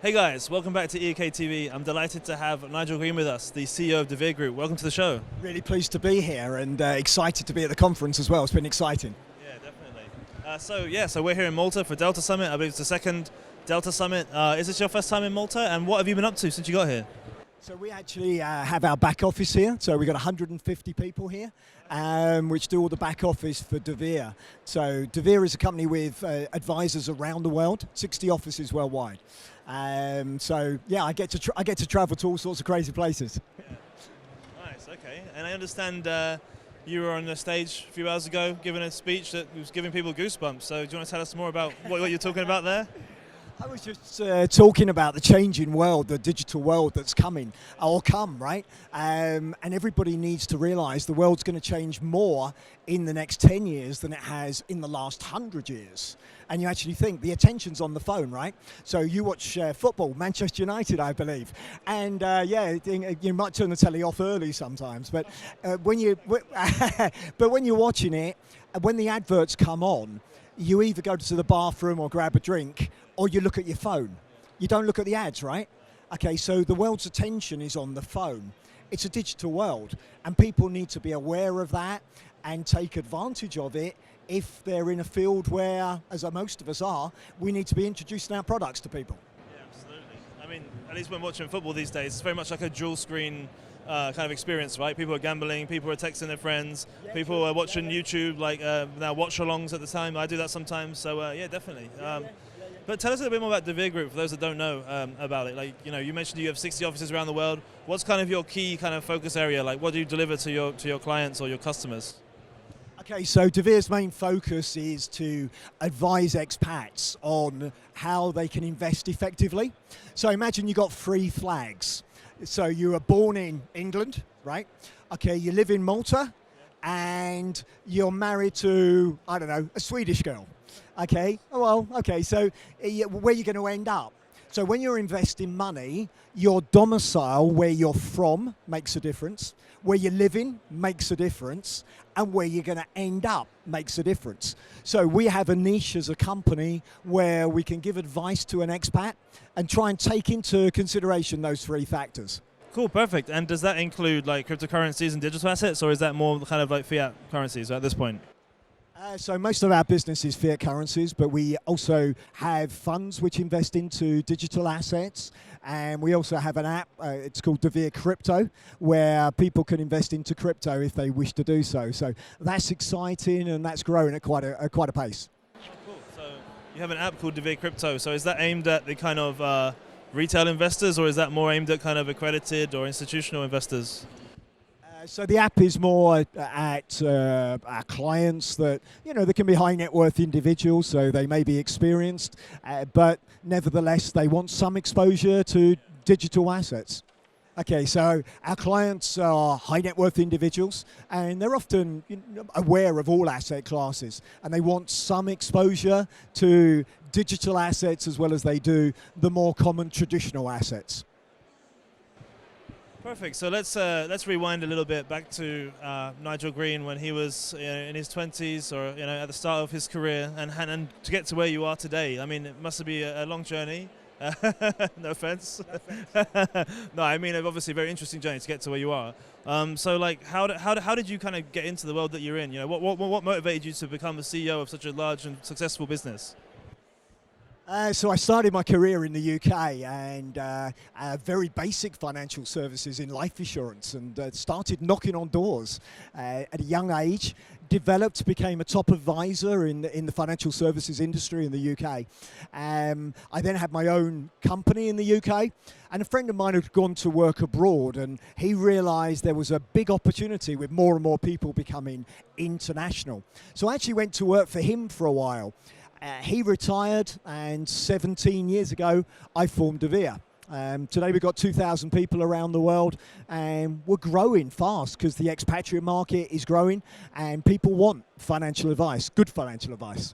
Hey guys, welcome back to EK TV. I'm delighted to have Nigel Green with us, the CEO of deVere Group. Welcome to the show. Really pleased to be here and excited to be at the conference as well. It's been exciting. Yeah, definitely. So we're here in Malta for Delta Summit. I believe it's the second Delta Summit. Is this your first time in Malta? And what have you been up to since you got here? So we actually have our back office here. So we've got 150 people here, which do all the back office for deVere. So deVere is a company with advisors around the world, 60 offices worldwide. So yeah, I get to travel to all sorts of crazy places. Yeah. Nice. Okay. And I understand you were on the stage a few hours ago giving a speech that was giving people goosebumps. So do you want to tell us more about what you're talking about there? I was just talking about the changing world, the digital world that's coming, or come, right? And everybody needs to realise the world's going to change more in the next 10 years than it has in the last 100 years. And you actually think the attention's on the phone, right? So you watch football, Manchester United, I believe, and yeah, you might turn the telly off early sometimes, but when you're watching it, when the adverts come on, you either go to the bathroom or grab a drink, or you look at your phone. You don't look at the ads, right? Okay, so the world's attention is on the phone. It's a digital world, and people need to be aware of that and take advantage of it if they're in a field where, as most of us are, we need to be introducing our products to people. Yeah, absolutely. I mean, at least when watching football these days, it's very much like a dual screen kind of experience, right? People are gambling, people are texting their friends, people are watching YouTube, like now watch-alongs at the time. I do that sometimes, so yeah, definitely. But tell us a little bit more about deVere Group for those that don't know about it. Like, you know, you mentioned you have 60 offices around the world. What's kind of your key kind of focus area? Like, what do you deliver to your clients or your customers? Okay, so deVere's main focus is to advise expats on how they can invest effectively. So imagine you got three flags. So you were born in England, right? Okay, you live in Malta, and you're married to, I don't know, a Swedish girl. Okay, well, okay, so where are you going to end up? So when you're investing money, your domicile, where you're from, makes a difference. Where you're living makes a difference. And where you're going to end up makes a difference. So we have a niche as a company where we can give advice to an expat and try and take into consideration those three factors. Cool, perfect. And does that include like cryptocurrencies and digital assets, or is that more kind of like fiat currencies at this point? So most of our business is fiat currencies, but we also have funds which invest into digital assets, and we also have an app, it's called deVere Crypto, where people can invest into crypto if they wish to do so. So that's exciting, and that's growing at quite a pace. Oh, cool. So you have an app called deVere Crypto. So is that aimed at the kind of retail investors, or is that more aimed at kind of accredited or institutional investors? So the app is more at our clients that, you know, they can be high net worth individuals, so they may be experienced, but nevertheless they want some exposure to digital assets. Okay, so our clients are high net worth individuals, and they're often aware of all asset classes, and they want some exposure to digital assets as well as they do the more common traditional assets. Perfect. So let's rewind a little bit back to Nigel Green when he was in his 20s, or at the start of his career, and to get to where you are today. I mean, it must be a long journey. No offense. No, I mean, obviously a very interesting journey to get to where you are. So like, how did you kind of get into the world that you're in? You know, what motivated you to become the CEO of such a large and successful business? So I started my career in the UK and very basic financial services in life insurance, and started knocking on doors at a young age. Became a top advisor in the financial services industry in the UK. I then had my own company in the UK, and a friend of mine had gone to work abroad, and he realised there was a big opportunity with more and more people becoming international. So I actually went to work for him for a while. He retired, and 17 years ago, I formed deVere. Today we've got 2,000 people around the world, and we're growing fast because the expatriate market is growing, and people want financial advice, good financial advice.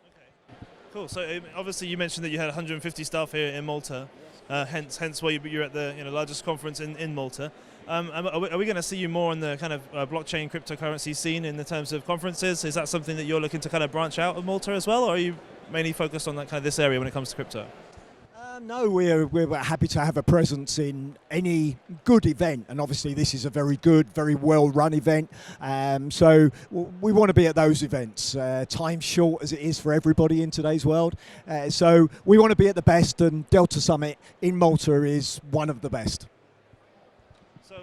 Okay, cool. So obviously you mentioned that you had 150 staff here in Malta, hence why you're at the largest conference in Malta. Are we going to see you more on the kind of blockchain cryptocurrency scene in the terms of conferences? Is that something that you're looking to kind of branch out of Malta as well, or are you mainly focused on that kind of this area when it comes to crypto? No, we're happy to have a presence in any good event, and obviously this is a very good, very well-run event. So we want to be at those events. Time's short as it is for everybody in today's world, so we want to be at the best, and Delta Summit in Malta is one of the best. So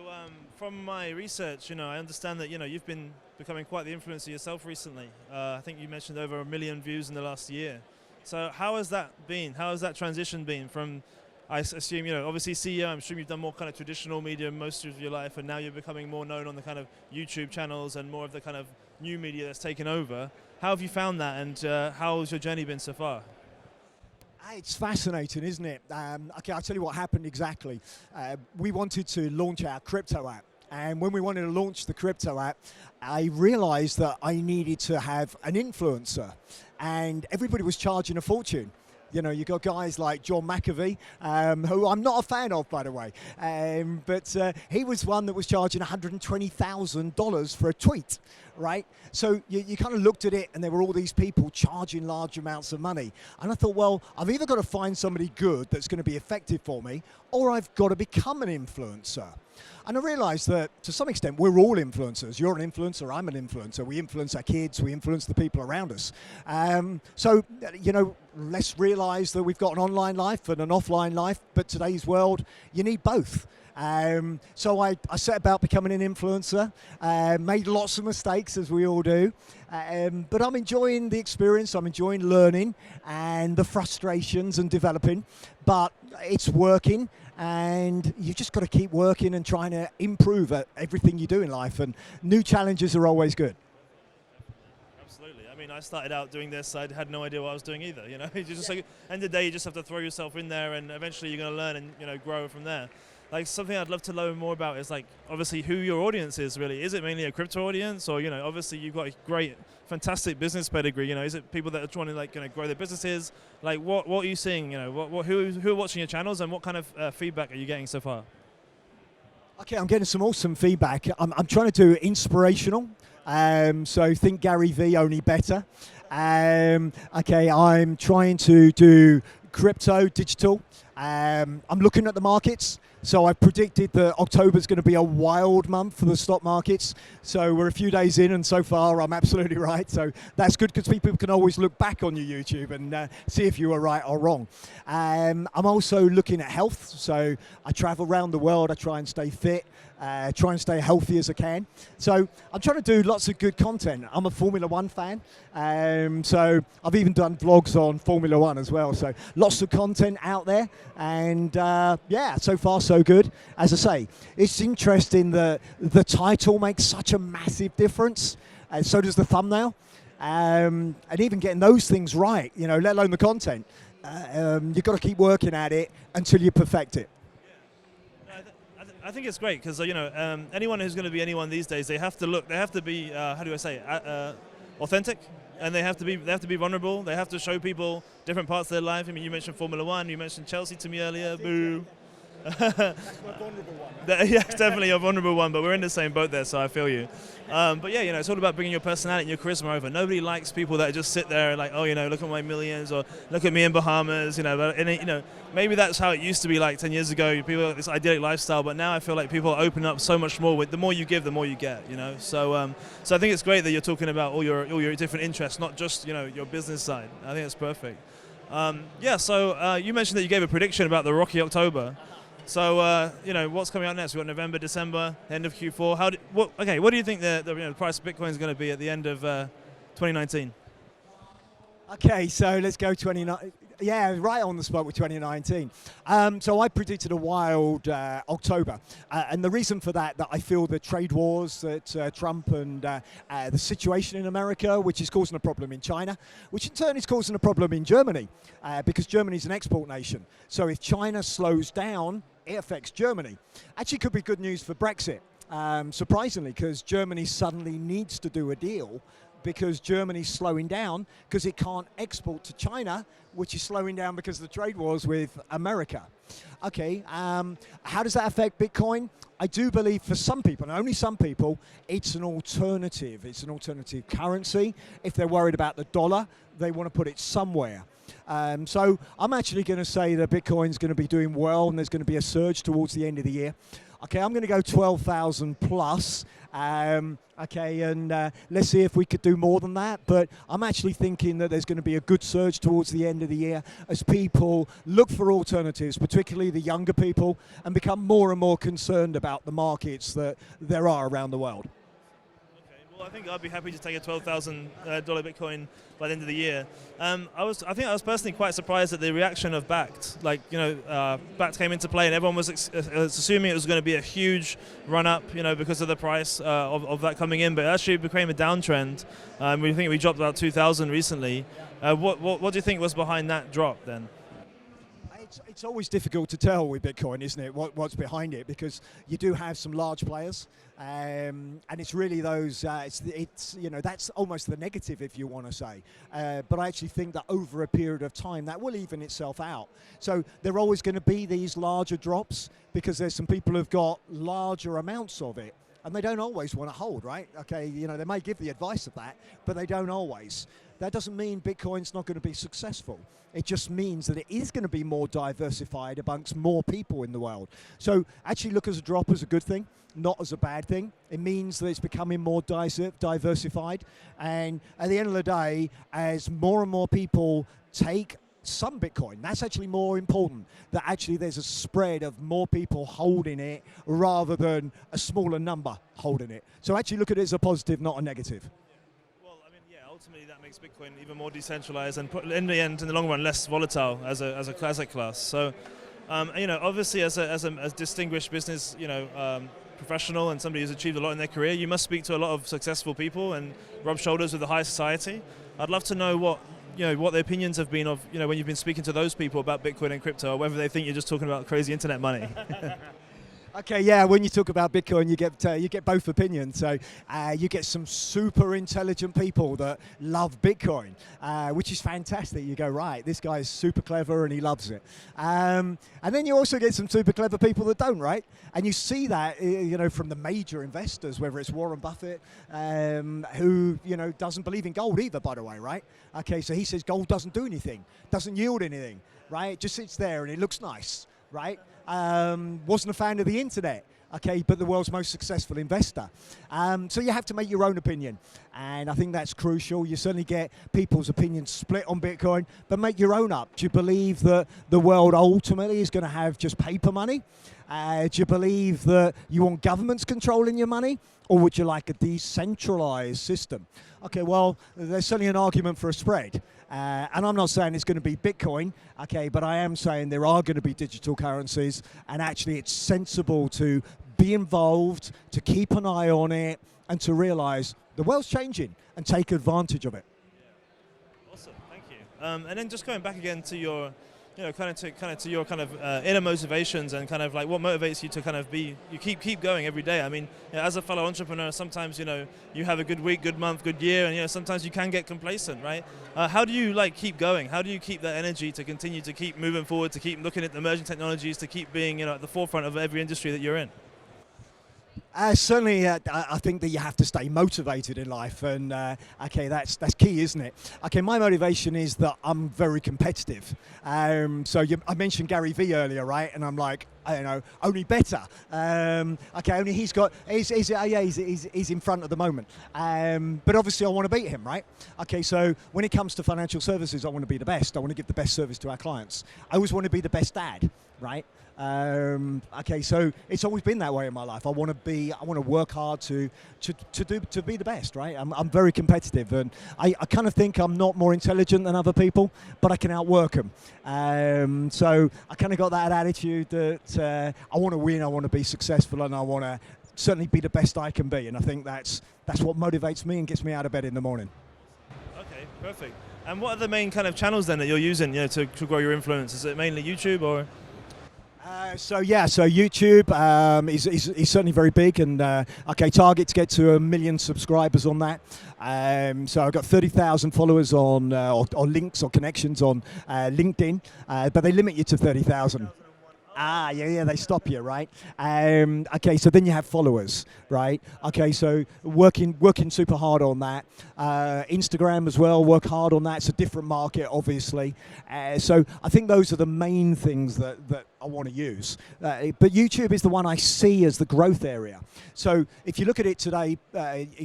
from my research, I understand that you've been becoming quite the influencer yourself recently. I think you mentioned over 1 million views in the last year. So how has that been? How has that transition been from, I assume, obviously CEO, I'm sure you've done more kind of traditional media most of your life, and now you're becoming more known on the kind of YouTube channels and more of the kind of new media that's taken over. How have you found that, and how has your journey been so far? It's fascinating, isn't it? Okay, I'll tell you what happened exactly. We wanted to launch our crypto app. And when we wanted to launch the crypto app, I realized that I needed to have an influencer. And everybody was charging a fortune. You got guys like John McAfee, who I'm not a fan of, by the way. But he was one that was charging $120,000 for a tweet, right? So you kind of looked at it, and there were all these people charging large amounts of money. And I thought, well, I've either got to find somebody good that's going to be effective for me, or I've got to become an influencer. And I realized that to some extent we're all influencers. You're an influencer, I'm an influencer. We influence our kids, we influence the people around us. So let's realize that we've got an online life and an offline life, but today's world, you need both. So I set about becoming an influencer, made lots of mistakes, as we all do, but I'm enjoying the experience, I'm enjoying learning and the frustrations and developing, but it's working, and you've just got to keep working and trying to improve at everything you do in life, and new challenges are always good. Absolutely. I mean, I started out doing this, I had no idea what I was doing either, You just like, end of the day, you just have to throw yourself in there, and eventually you're going to learn and, grow from there. Like, something I'd love to learn more about is, like, obviously who your audience is, really. Is it mainly a crypto audience, or, obviously you've got a great, fantastic business pedigree, is it people that are trying to, like, grow their businesses? Like, what are you seeing, who are watching your channels, and what kind of feedback are you getting so far? Okay, I'm getting some awesome feedback. I'm trying to do inspirational, so think Gary V, only better. Okay, I'm trying to do crypto, digital. I'm looking at the markets. So I predicted that October is going to be a wild month for the stock markets. So we're a few days in, and so far I'm absolutely right. So that's good, because people can always look back on your YouTube and see if you were right or wrong. I'm also looking at health. So I travel around the world. I try and stay fit, try and stay healthy as I can. So I'm trying to do lots of good content. I'm a Formula One fan. So I've even done vlogs on Formula One as well. So lots of content out there. And yeah, so far so good. As I say, it's interesting that the title makes such a massive difference, and so does the thumbnail, and even getting those things right, let alone the content. You've got to keep working at it until you perfect it. I think it's great, because anyone who's going to be anyone these days, they have to be how do I say authentic, and they have to be vulnerable. They have to show people different parts of their life. I mean, you mentioned Formula One, you mentioned Chelsea to me earlier. Boo. That's my vulnerable one. Yeah, it's definitely a vulnerable one, but we're in the same boat there, so I feel you. But yeah, it's all about bringing your personality and your charisma over. Nobody likes people that just sit there and like, oh, look at my millions, or look at me in Bahamas, But, maybe that's how it used to be like 10 years ago. People have this idyllic lifestyle, but now I feel like people are opening up so much more. The more you give, the more you get, So I think it's great that you're talking about all your different interests, not just, your business side. I think it's perfect. Yeah, so you mentioned that you gave a prediction about the rocky October. So, what's coming out next? We've got November, December, end of Q4. What do you think the price of Bitcoin is going to be at the end of 2019? Okay, so let's go 29. Yeah, right on the spot with 2019. So I predicted a wild October. And the reason for that I feel the trade wars that Trump and the situation in America, which is causing a problem in China, which in turn is causing a problem in Germany, because Germany's an export nation. So if China slows down, it affects Germany. Actually could be good news for Brexit, surprisingly, because Germany suddenly needs to do a deal, because Germany's slowing down because it can't export to China, which is slowing down because of the trade wars with America. Okay, how does that affect Bitcoin? I do believe for some people, and only some people, it's an alternative. It's an alternative currency. If they're worried about the dollar, they want to put it somewhere. So I'm actually going to say that Bitcoin's going to be doing well, and there's going to be a surge towards the end of the year. Okay, I'm going to go 12,000 plus. Okay, and let's see if we could do more than that. But I'm actually thinking that there's going to be a good surge towards the end of the year as people look for alternatives, particularly the younger people, and become more and more concerned about the markets that there are around the world. Well, I think I'd be happy to take a $12,000 Bitcoin by the end of the year. I think I was personally quite surprised at the reaction of Backed. Like, Backed came into play, and everyone was assuming it was going to be a huge run up, because of the price of that coming in. But it actually became a downtrend. We think we dropped about 2,000 recently. What do you think was behind that drop then? It's always difficult to tell with Bitcoin, isn't it? What's behind it, because you do have some large players, and it's really those. That's almost the negative, if you want to say. But I actually think that over a period of time, that will even itself out. So there are always going to be these larger drops because there's some people who've got larger amounts of it, and they don't always want to hold, right? Okay, they may give the advice of that, but they don't always. That doesn't mean Bitcoin's not going to be successful. It just means that it is going to be more diversified amongst more people in the world. So actually look as a drop as a good thing, not as a bad thing. It means that it's becoming more diversified. And at the end of the day, as more and more people take some Bitcoin, that's actually more important, that actually there's a spread of more people holding it rather than a smaller number holding it. So actually look at it as a positive, not a negative. Ultimately, that makes Bitcoin even more decentralized and, in the end, in the long run, less volatile as a class. So, obviously, as a distinguished business, professional and somebody who's achieved a lot in their career, you must speak to a lot of successful people and rub shoulders with the high society. I'd love to know what their opinions have been of, when you've been speaking to those people about Bitcoin and crypto, or whether they think you're just talking about crazy internet money. Okay, yeah, when you talk about Bitcoin, you get both opinions. So you get some super intelligent people that love Bitcoin, which is fantastic. You go, right, this guy is super clever and he loves it. And then you also get some super clever people that don't, right? And you see that, from the major investors, whether it's Warren Buffett, who, doesn't believe in gold either, by the way, right? Okay, so he says gold doesn't do anything, doesn't yield anything, right? It just sits there and it looks nice, right? Wasn't a fan of the internet, okay, but the world's most successful investor. So you have to make your own opinion, and I think that's crucial. You certainly get people's opinions split on Bitcoin, but make your own up. Do you believe that the world ultimately is going to have just paper money? Do you believe that you want governments controlling your money, or would you like a decentralized system? Okay, well, there's certainly an argument for a spread. And I'm not saying it's going to be Bitcoin, okay, but I am saying there are going to be digital currencies, and actually it's sensible to be involved, to keep an eye on it, and to realize the world's changing and take advantage of it. Yeah. Awesome, thank you. And then just going back again to your, to your inner motivations and kind of like what motivates you to kind of you keep going every day. I mean, as a fellow entrepreneur, sometimes, you have a good week, good month, good year, and, sometimes you can get complacent, right? How do you keep going? How do you keep that energy to continue to keep moving forward, to keep looking at the emerging technologies, to keep being, at the forefront of every industry that you're in? Certainly, I think that you have to stay motivated in life, and okay, that's key, isn't it? Okay, my motivation is that I'm very competitive. So I mentioned Gary Vee earlier, right? And I'm like, only better. Okay, only he's in front at the moment. But obviously, I want to beat him, right? Okay, so when it comes to financial services, I want to be the best. I want to give the best service to our clients. I always want to be the best dad, right? Okay, so it's always been that way in my life. I want to work hard to be the best, right? I'm very competitive, and I kind of think I'm not more intelligent than other people, but I can outwork them. So I kind of got that attitude that I want to win, I want to be successful, and I want to certainly be the best I can be. And I think that's what motivates me and gets me out of bed in the morning. Okay, perfect. And what are the main kind of channels then that you're using, to grow your influence? Is it mainly YouTube or? So YouTube is certainly very big, and target to get to 1 million subscribers on that. So I've got 30,000 followers on or links or connections on LinkedIn, but they limit you to 30,000. Yeah, they stop you, right? Okay, so then you have followers, right? Okay, so working super hard on that. Instagram as well, work hard on that. It's a different market, obviously. So I think those are the main things that I want to use. But YouTube is the one I see as the growth area. So if you look at it today,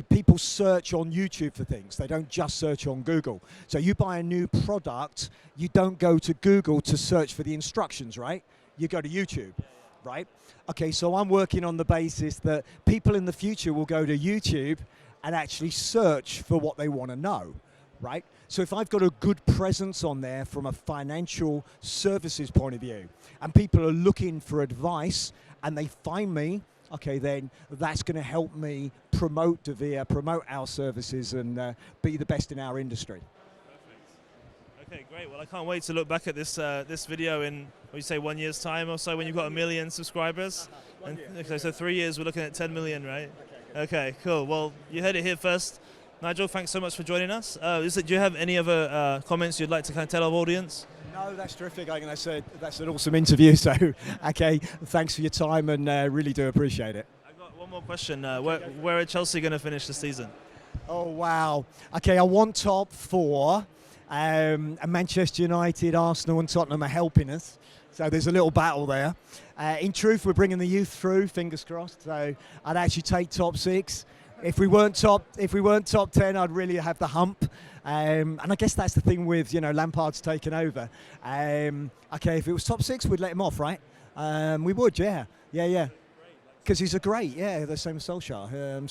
people search on YouTube for things. They don't just search on Google. So you buy a new product, you don't go to Google to search for the instructions, right? You go to YouTube, right? Okay, so I'm working on the basis that people in the future will go to YouTube and actually search for what they want to know, right? So if I've got a good presence on there from a financial services point of view, and people are looking for advice and they find me, okay, then that's going to help me promote deVere, promote our services, and be the best in our industry. Okay, great. Well, I can't wait to look back at this this video in, what you say, 1 year's time or so, when you've got 1 million subscribers. Okay, so 3 years, we're looking at 10 million, right? Okay, cool. Well, you heard it here first. Nigel, thanks so much for joining us. Do you have any other comments you'd like to kind of tell our audience? No, that's terrific. I think that's an awesome interview. So, okay, thanks for your time, and really do appreciate it. I've got one more question. Where are Chelsea going to finish the season? Oh, wow. Okay, I want top 4. And Manchester United, Arsenal and Tottenham are helping us. So there's a little battle there. In truth, we're bringing the youth through, fingers crossed. So I'd actually take top 6. If we weren't top 10, I'd really have the hump. And I guess that's the thing with, Lampard's taken over. Okay, if it was top 6, we'd let him off, right? We would, yeah. Because he's the same as Solskjaer.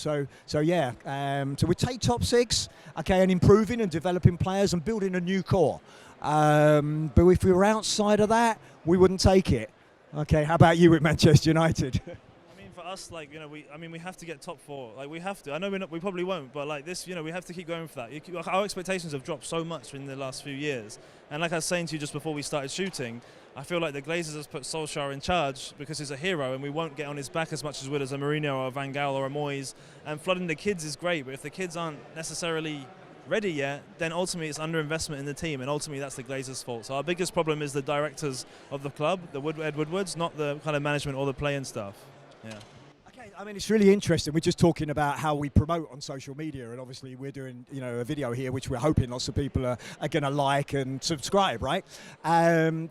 So we take top 6, okay, and improving and developing players and building a new core. But if we were outside of that, we wouldn't take it. Okay, how about you with Manchester United? For us, we have to get top 4. Like, we have to. I know we probably won't, but like this, we have to keep going for that. Our expectations have dropped so much in the last few years. And like I was saying to you just before we started shooting, I feel like the Glazers has put Solskjaer in charge because he's a hero, and we won't get on his back as much as would as a Mourinho or a Van Gaal or a Moyes. And flooding the kids is great, but if the kids aren't necessarily ready yet, then ultimately it's underinvestment in the team, and ultimately that's the Glazers' fault. So our biggest problem is the directors of the club, Ed Woodwards, not the kind of management or the playing staff. Yeah. I mean, it's really interesting. We're just talking about how we promote on social media, and obviously we're doing, a video here which we're hoping lots of people are going to like and subscribe, right?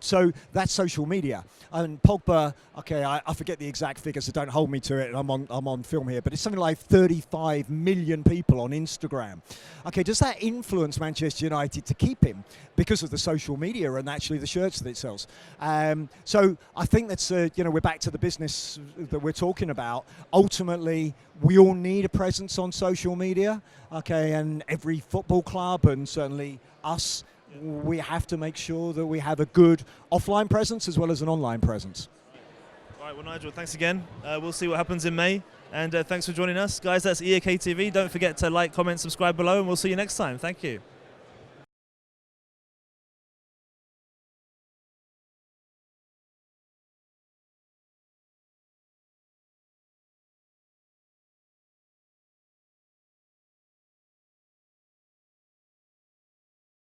So that's social media. And Pogba, okay, I forget the exact figures, so don't hold me to it. I'm on film here, but it's something like 35 million people on Instagram. Okay, does that influence Manchester United to keep him because of the social media and actually the shirts that it sells? So I think that's we're back to the business that we're talking about. Ultimately, we all need a presence on social media, okay, and every football club, and certainly us, we have to make sure that we have a good offline presence as well as an online presence. All right, well, Nigel, thanks again. We'll see what happens in May, and thanks for joining us. Guys, that's EAK TV. Don't forget to like, comment, subscribe below, and we'll see you next time. Thank you.